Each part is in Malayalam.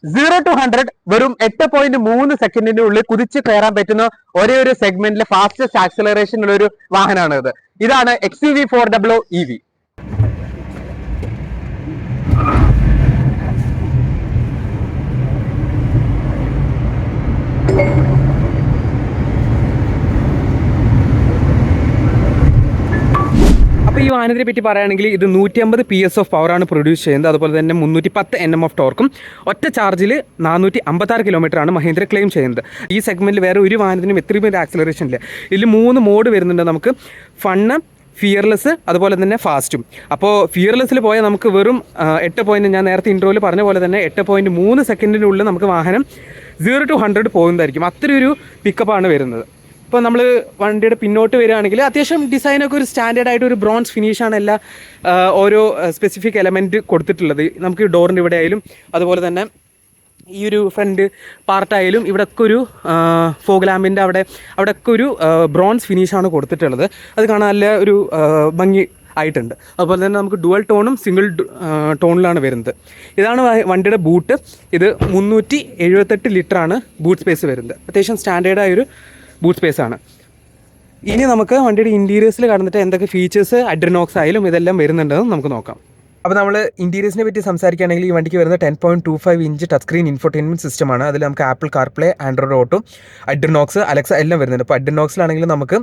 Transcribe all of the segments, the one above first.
0-100 വെറും 8.3 സെക്കൻഡിന്റെ കുതിച്ച് കയറാൻ പറ്റുന്ന ഒരേ ഒരു സെഗ്മെന്റിലെ ഫാസ്റ്റസ്റ്റ് ആക്സിലറേഷൻ ഉള്ള ഒരു വാഹനമാണ് ഇത്. ഇതാണ് XUV400 EV. അപ്പോൾ ഈ വാഹനത്തിനെ പറ്റി പറയുകയാണെങ്കിൽ ഇത് 150 PS ഓഫ് പവറാണ് പ്രൊഡ്യൂസ് ചെയ്യുന്നത്. അതുപോലെ തന്നെ 310 Nm ഓഫ് ടോർക്കും ഒറ്റ ചാർജിൽ 456 കിലോമീറ്ററാണ് മഹീന്ദ്ര ക്ലെയിം ചെയ്യുന്നത്. ഈ സെഗ്മെൻറ്റിൽ വേറെ ഒരു വാഹനത്തിനും എത്രയും ഒരു ആക്സിലറേഷൻ ഇല്ല. ഇതിൽ 3 മോഡ് വരുന്നുണ്ട് നമുക്ക്: ഫണ്ണ്, ഫിയർലെസ്, അതുപോലെ തന്നെ ഫാസ്റ്റും. അപ്പോൾ ഫിയർലെസ്സിൽ പോയാൽ നമുക്ക് വെറും 8 ഞാൻ നേരത്തെ ഇൻട്രോയിൽ പറഞ്ഞ പോലെ തന്നെ 8.3 സെക്കൻഡിനുള്ളിൽ നമുക്ക് വാഹനം 0-100 പോകുന്നതായിരിക്കും. അത്രയൊരു പിക്കപ്പാണ് വരുന്നത്. ഇപ്പോൾ നമ്മൾ വണ്ടിയുടെ പിന്നോട്ട് വരികയാണെങ്കിൽ അത്യാവശ്യം ഡിസൈനൊക്കെ ഒരു സ്റ്റാൻഡേർഡ് ആയിട്ട് ഒരു ബ്രോൺസ് ഫിനിഷാണ് എല്ലാ ഓരോ സ്പെസിഫിക് എലമെൻറ്റ് കൊടുത്തിട്ടുള്ളത്. നമുക്ക് ഡോറിൻ്റെ ഇവിടെ ആയാലും അതുപോലെ തന്നെ ഈ ഒരു ഫ്രണ്ട് പാർട്ടായാലും ഇവിടെയൊക്കെ ഒരു ഫോഗ് ലാമ്പിൻ്റെ അവിടെയൊക്കെ ഒരു ബ്രോൺസ് ഫിനിഷാണ് കൊടുത്തിട്ടുള്ളത്. അത് കാണാൻ നല്ല ഒരു ഭംഗി ആയിട്ടുണ്ട്. അതുപോലെ തന്നെ നമുക്ക് ഡുവൽ ടോണും സിംഗിൾ ടോണിലാണ് വരുന്നത്. ഇതാണ് വണ്ടിയുടെ ബൂട്ട്. ഇത് 378 ലിറ്ററാണ് ബൂട്ട് സ്പേസ് വരുന്നത്. അത്യാവശ്യം സ്റ്റാൻഡേർഡായൊരു ബൂട്ട് സ്പേസ് ആണ്. ഇനി നമുക്ക് വണ്ടിയുടെ ഇൻറ്റീരിയേഴ്സിൽ കടന്നിട്ട് എന്തൊക്കെ ഫീച്ചേഴ്സ് അഡ്രിനോക്സ് ആയാലും ഇതെല്ലാം വരുന്നുണ്ടെന്ന് നമുക്ക് നോക്കാം. അപ്പോൾ നമ്മൾ ഇൻറ്റീരിയേഴ്സിനെ പറ്റി സംസാരിക്കുകയാണെങ്കിൽ ഈ വണ്ടിക്ക് വരുന്ന 10.25 ഇഞ്ച് ടച്ച് സ്ക്രീൻ ഇൻഫോർടൈൻമെൻറ്റ് സിസ്റ്റമാണ്. അതിൽ നമുക്ക് apple CarPlay, Android auto, അഡ്രിനോക്സ്, Alexa എല്ലാം വരുന്നുണ്ട്. അപ്പോൾ അഡ്രിനോക്സിലാണെങ്കിൽ നമുക്ക്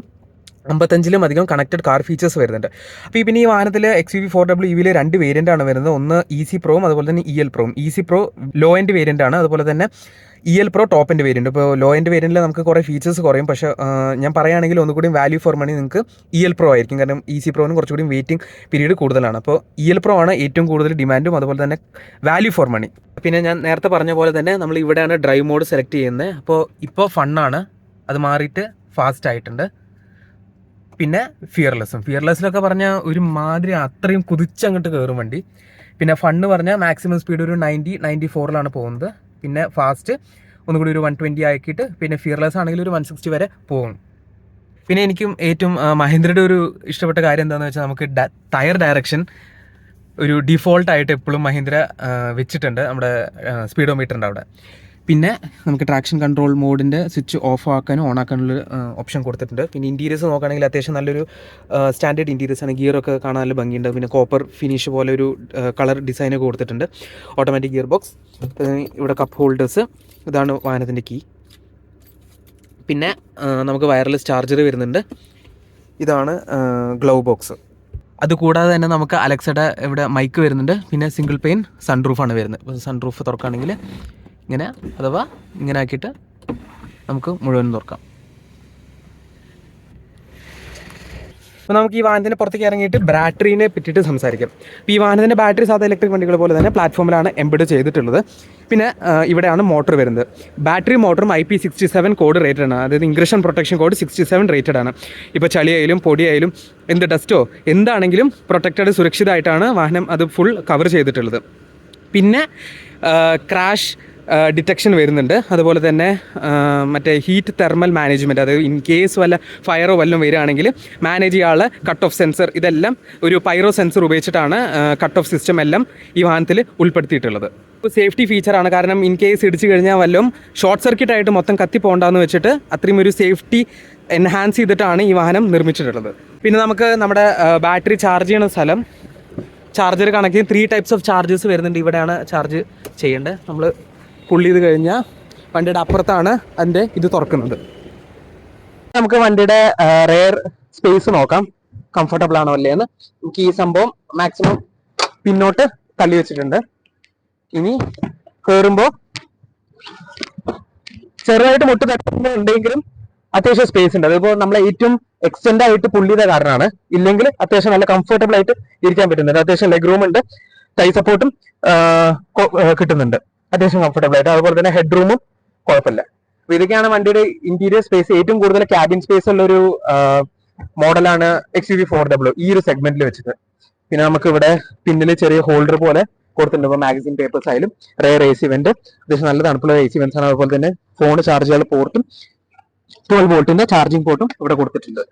55-ലും അധികം കണക്റ്റഡ് കാർ ഫീച്ചേഴ്സ് വരുന്നുണ്ട്. അപ്പോൾ പിന്നെ ഈ വാഹനത്തിൽ XUV400 EVയിൽ 2 വേരിയൻ്റാണ് വരുന്നത്. ഒന്ന് EC Proയും അതുപോലെ തന്നെ EL Proയും. EC Pro ലോ എൻഡ് വേരിയൻ്റാണ്. അതുപോലെ തന്നെ EL Pro top end variant. ഇപ്പോൾ ലോ എൻഡ് വേരിയൻറ്റിൽ നമുക്ക് കുറേ ഫീച്ചേഴ്സ് കുറയും. പക്ഷേ ഞാൻ പറയുകയാണെങ്കിൽ ഒന്നുകൂടി വാല്യൂ ഫോർ മണി നിങ്ങൾക്ക് EL Pro ആയിരിക്കും. കാരണം EC Proന് കുറച്ചുകൂടി വെയിറ്റിംഗ് പീരീഡ് കൂടുതലാണ്. അപ്പോൾ EL Pro ആണ് ഏറ്റവും കൂടുതൽ ഡിമാൻഡും അതുപോലെ തന്നെ വാല്യൂ ഫോർ മണി. പിന്നെ ഞാൻ നേരത്തെ പറഞ്ഞ പോലെ തന്നെ നമ്മൾ ഇവിടെയാണ് ഡ്രൈവ് മോഡ് സെലക്ട് ചെയ്യുന്നത്. അപ്പോൾ ഇപ്പോൾ ഫണ്ണാണ്, അത് മാറിയിട്ട് ഫാസ്റ്റ് ആയിട്ടുണ്ട്. പിന്നെ ഫിയർലെസ്സിലൊക്കെ പറഞ്ഞാൽ ഒരു മാതിരി അത്രയും കുതിച്ചങ്ങോട്ട് കയറും വണ്ടി. പിന്നെ ഫണ്ണ് പറഞ്ഞാൽ മാക്സിമം സ്പീഡ് ഒരു 90-94 പോകുന്നത്. പിന്നെ ഫാസ്റ്റ് ഒന്നുകൂടി ഒരു 120 ആക്കിയിട്ട് പിന്നെ ഫിയർലെസ് ആണെങ്കിൽ ഒരു 160 വരെ പോകും. പിന്നെ എനിക്കും ഏറ്റവും മഹീന്ദ്രയുടെ ഒരു ഇഷ്ടപ്പെട്ട കാര്യം എന്താണെന്ന് വെച്ചാൽ നമുക്ക് ടയർ ഡയറക്ഷൻ ഒരു ഡിഫോൾട്ടായിട്ട് എപ്പോഴും മഹീന്ദ്ര വെച്ചിട്ടുണ്ട് നമ്മുടെ സ്പീഡോമീറ്ററിൻ്റെ അവിടെ. പിന്നെ നമുക്ക് ട്രാക്ഷൻ കൺട്രോൾ മോഡിൻ്റെ സ്വിച്ച് ഓഫ് ആക്കാനും ഓൺ ആക്കാനുള്ള ഓപ്ഷൻ കൊടുത്തിട്ടുണ്ട്. പിന്നെ ഇൻറ്റീരിയേഴ്സ് നോക്കുകയാണെങ്കിൽ അത്യാവശ്യം നല്ലൊരു സ്റ്റാൻഡേർഡ് ഇൻറ്റീരിയേഴ്സാണ്. ഗിയറൊക്കെ കാണാൻ നല്ല ഭംഗിയുണ്ട്. പിന്നെ കോപ്പർ ഫിനിഷ് പോലെ ഒരു കളർ ഡിസൈനൊക്കെ കൊടുത്തിട്ടുണ്ട്. ഓട്ടോമാറ്റിക് ഗിയർ ബോക്സ്, ഇവിടെ കപ്പ് ഹോൾഡേഴ്സ്, ഇതാണ് വാഹനത്തിൻ്റെ കീ. പിന്നെ നമുക്ക് വയർലെസ് ചാർജർ വരുന്നുണ്ട്. ഇതാണ് ഗ്ലൗ ബോക്സ്. അതുകൂടാതെ തന്നെ നമുക്ക് അലക്സയുടെ ഇവിടെ മൈക്ക് വരുന്നുണ്ട്. പിന്നെ സിംഗിൾ പെയിൻ സൺറൂഫാണ് വരുന്നത്. ഇപ്പോൾ സൺറൂഫ് തുറക്കുകയാണെങ്കിൽ ഇങ്ങനെ അഥവാ ഇങ്ങനെ ആക്കിയിട്ട് നമുക്ക് മുഴുവൻ തുറക്കാം. അപ്പോൾ നമുക്ക് ഈ വാഹനത്തിൻ്റെ പുറത്തേക്ക് ഇറങ്ങിയിട്ട് ബാറ്ററീനെ പറ്റിയിട്ട് സംസാരിക്കാം. അപ്പോൾ ഈ വാഹനത്തിൻ്റെ ബാറ്ററി സാധാരണ ഇലക്ട്രിക് വണ്ടികൾ പോലെ തന്നെ പ്ലാറ്റ്ഫോമിലാണ് എംബഡ് ചെയ്തിട്ടുള്ളത്. പിന്നെ ഇവിടെയാണ് മോട്ടർ വരുന്നത്. ബാറ്ററി മോട്ടറും IP67 കോഡ് റേറ്റഡ് ആണ്. അതായത് ഇൻഗ്രഷൻ പ്രൊട്ടക്ഷൻ കോഡ് 67 റേറ്റഡ് ആണ്. ഇപ്പോൾ ചളിയായാലും പൊടിയായാലും എന്ത് ഡസ്റ്റോ എന്താണെങ്കിലും പ്രൊട്ടക്റ്റഡ് സുരക്ഷിതമായിട്ടാണ് വാഹനം അത് ഫുൾ കവർ ചെയ്തിട്ടുള്ളത്. പിന്നെ ക്രാഷ് ഡിറ്റക്ഷൻ വരുന്നുണ്ട്. അതുപോലെ തന്നെ മറ്റേ ഹീറ്റ് തെർമൽ മാനേജ്മെൻറ്റ്, അതായത് ഇൻ കേസ് വല്ല ഫയറോ വല്ലതും വരികയാണെങ്കിൽ മാനേജ് ചെയ്യാനുള്ള കട്ട് ഓഫ് സെൻസർ, ഇതെല്ലാം ഒരു പൈറോ സെൻസർ ഉപയോഗിച്ചിട്ടാണ് കട്ട് ഓഫ് സിസ്റ്റം എല്ലാം ഈ വാഹനത്തിൽ ഉൾപ്പെടുത്തിയിട്ടുള്ളത്. സേഫ്റ്റി ഫീച്ചറാണ്. കാരണം ഇൻ കേസ് ഇടിച്ചു കഴിഞ്ഞാൽ വല്ലതും ഷോർട്ട് സർക്യൂട്ട് ആയിട്ട് മൊത്തം കത്തി പോകണ്ടെന്ന് വെച്ചിട്ട് അത്രയും ഒരു സേഫ്റ്റി എൻഹാൻസ് ചെയ്തിട്ടാണ് ഈ വാഹനം നിർമ്മിച്ചിട്ടുള്ളത്. പിന്നെ നമുക്ക് നമ്മുടെ ബാറ്ററി ചാർജ് ചെയ്യുന്ന സ്ഥലം, ചാർജർ കണക്കിന് 3 ടൈപ്സ് ഓഫ് ചാർജേഴ്സ് വരുന്നുണ്ട്. ഇവിടെയാണ് ചാർജ് ചെയ്യേണ്ടത്. നമ്മൾ പുള്ളി ചെയ്ത് കഴിഞ്ഞാൽ വണ്ടിയുടെ അപ്പുറത്താണ് അതിൻ്റെ ഇത് തുറക്കുന്നത്. നമുക്ക് വണ്ടിയുടെ റെയർ സ്പേസ് നോക്കാം, കംഫർട്ടബിൾ ആണോ അല്ലേന്ന്. നമുക്ക് ഈ സംഭവം മാക്സിമം പിന്നോട്ട് തള്ളി വെച്ചിട്ടുണ്ട്. ഇനി കയറുമ്പോൾ ചെറുതായിട്ട് മുട്ട് തട്ടുന്നുണ്ടെങ്കിലും അത്യാവശ്യം സ്പേസ് ഉണ്ട്. അതിപ്പോൾ നമ്മളെ ഏറ്റവും എക്സ്റ്റെൻഡ് ആയിട്ട് പുള്ളിയുടെ കാരണമാണ്. ഇല്ലെങ്കിൽ അത്യാവശ്യം നല്ല കംഫർട്ടബിൾ ആയിട്ട് ഇരിക്കാൻ പറ്റുന്നുണ്ട്. അത്യാവശ്യം ലെഗ് റൂം ഉണ്ട്, തൈ സപ്പോർട്ടും കിട്ടുന്നുണ്ട് അത്യാവശ്യം കംഫർട്ടബിൾ ആയിട്ട്. അതുപോലെ തന്നെ ഹെഡ് റൂമും കുഴപ്പമില്ല. അപ്പൊ ഇതൊക്കെയാണ് വണ്ടിയുടെ ഇന്റീരിയർ സ്പേസ്. ഏറ്റവും കൂടുതൽ ക്യാബിൻ സ്പേസ് ഉള്ള ഒരു മോഡലാണ് XUV400 ഈ ഒരു സെഗ്മെന്റിൽ വെച്ചത്. പിന്നെ നമുക്ക് ഇവിടെ പിന്നിൽ ചെറിയ ഹോൾഡർ പോലെ കൊടുത്തിട്ടുണ്ട്. ഇപ്പോൾ മാഗസിൻ പേപ്പേഴ്സ് ആയാലും റെയർ AC വെന്റ്, അത്യാവശ്യം നല്ല തണുപ്പുള്ള AC വെന്റ്സ് ആണ്. അതുപോലെ തന്നെ ഫോൺ ചാർജ് ചെയ്യാനുള്ള പോർട്ടും 12 വോൾട്ടിന്റെ ചാർജിങ് പോർട്ടും ഇവിടെ കൊടുത്തിട്ടുണ്ട്.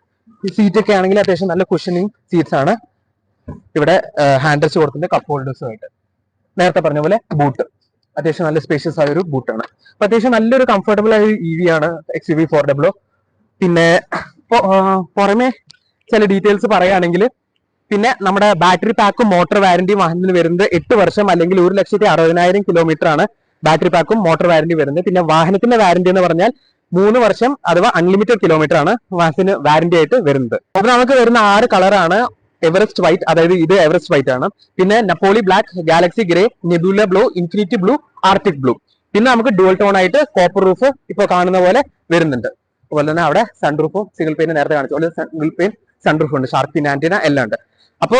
ഈ സീറ്റ് ഒക്കെ ആണെങ്കിൽ അത്യാവശ്യം നല്ല കുഷനിങ് സീറ്റ്സ് ആണ്. ഇവിടെ ഹാൻഡിൽസ് കൊടുത്തിട്ടുണ്ട് കപ്പ് ഹോൾഡേഴ്സുമായിട്ട്. നേരത്തെ പറഞ്ഞ പോലെ ബൂട്ട് അത്യാവശ്യം നല്ല സ്പേഷ്യസ് ആയ ഒരു ബൂട്ടാണ്. അപ്പൊ അത്യാവശ്യം നല്ലൊരു കംഫർട്ടബിൾ ആയ EV ആണ് XUV 400. പിന്നെ പുറമെ ചില ഡീറ്റെയിൽസ് പറയുകയാണെങ്കിൽ, പിന്നെ നമ്മുടെ ബാറ്ററി പാക്കും മോട്ടോർ വാറന്റിയും വാഹനത്തിന് വരുന്നത് 8 വർഷം അല്ലെങ്കിൽ 1,60,000 കിലോമീറ്റർ ആണ് ബാറ്ററി പാക്കും മോട്ടോർ വാറന്റി വരുന്നത്. പിന്നെ വാഹനത്തിന്റെ വാറന്റി എന്ന് പറഞ്ഞാൽ 3 വർഷം അഥവാ അൺലിമിറ്റഡ് കിലോമീറ്റർ ആണ് വാഹനത്തിന് വാറന്റി ആയിട്ട് വരുന്നത്. അപ്പൊ നമുക്ക് വരുന്ന 6 കളറാണ് എവറസ്റ്റ് വൈറ്റ്, അതായത് ഇത് എവറസ്റ്റ് വൈറ്റ് ആണ്. പിന്നെ Napoli black, Galaxy grey, nebula blue, infinity blue, Arctic blue. പിന്നെ നമുക്ക് ഡുവൽ ടോൺ ആയിട്ട് കോപ്പർ റൂഫ് ഇപ്പോൾ കാണുന്ന പോലെ വരുന്നുണ്ട്. അതുപോലെ തന്നെ അവിടെ സൺറൂഫും സിംഗിൾ പെയിൻ നേരത്തെ കാണിച്ചു പോലെ സിംഗിൾ പെയിൻ സൺറൂഫ് ഉണ്ട്, ഷാർക്ക് ഫിൻ ആന്റിന എല്ലാം ഉണ്ട്. അപ്പോ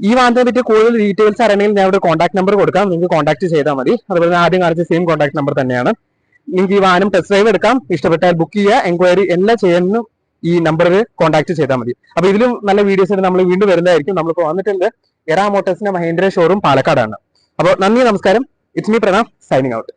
ഈ വാഹനത്തെ പറ്റി കൂടുതൽ ഡീറ്റെയിൽസ് അറിയണമെങ്കിൽ ഞാൻ ഇവിടെ കോൺടാക്ട് നമ്പർ കൊടുക്കാം, നിങ്ങൾക്ക് കോൺടാക്ട് ചെയ്താൽ മതി. അതുപോലെ തന്നെ ആദ്യം കാണിച്ച സെയിം കോൺടാക്ട് നമ്പർ തന്നെയാണ്. നിങ്ങൾക്ക് ഈ വാഹനം ടെസ്റ്റ് ഡ്രൈവ് എടുക്കാം, ഇഷ്ടപ്പെട്ടാൽ ബുക്ക് ചെയ്യുക, എൻക്വയറി എല്ലാം ചെയ്യുന്നു ഈ നമ്പറിൽ കോൺടാക്ട് ചെയ്താൽ മതി. അപ്പൊ ഇതിലും നല്ല വീഡിയോസ് നമ്മൾ വീണ്ടും വരുന്നതായിരിക്കും. നമ്മളിപ്പോൾ വന്നിട്ടുണ്ട് എറ മോട്ടോഴ്സിന്റെ മഹീന്ദ്ര ഷോറൂം പാലക്കാടാണ്. അപ്പോൾ നന്ദി, നമസ്കാരം. It's me pranam, signing out.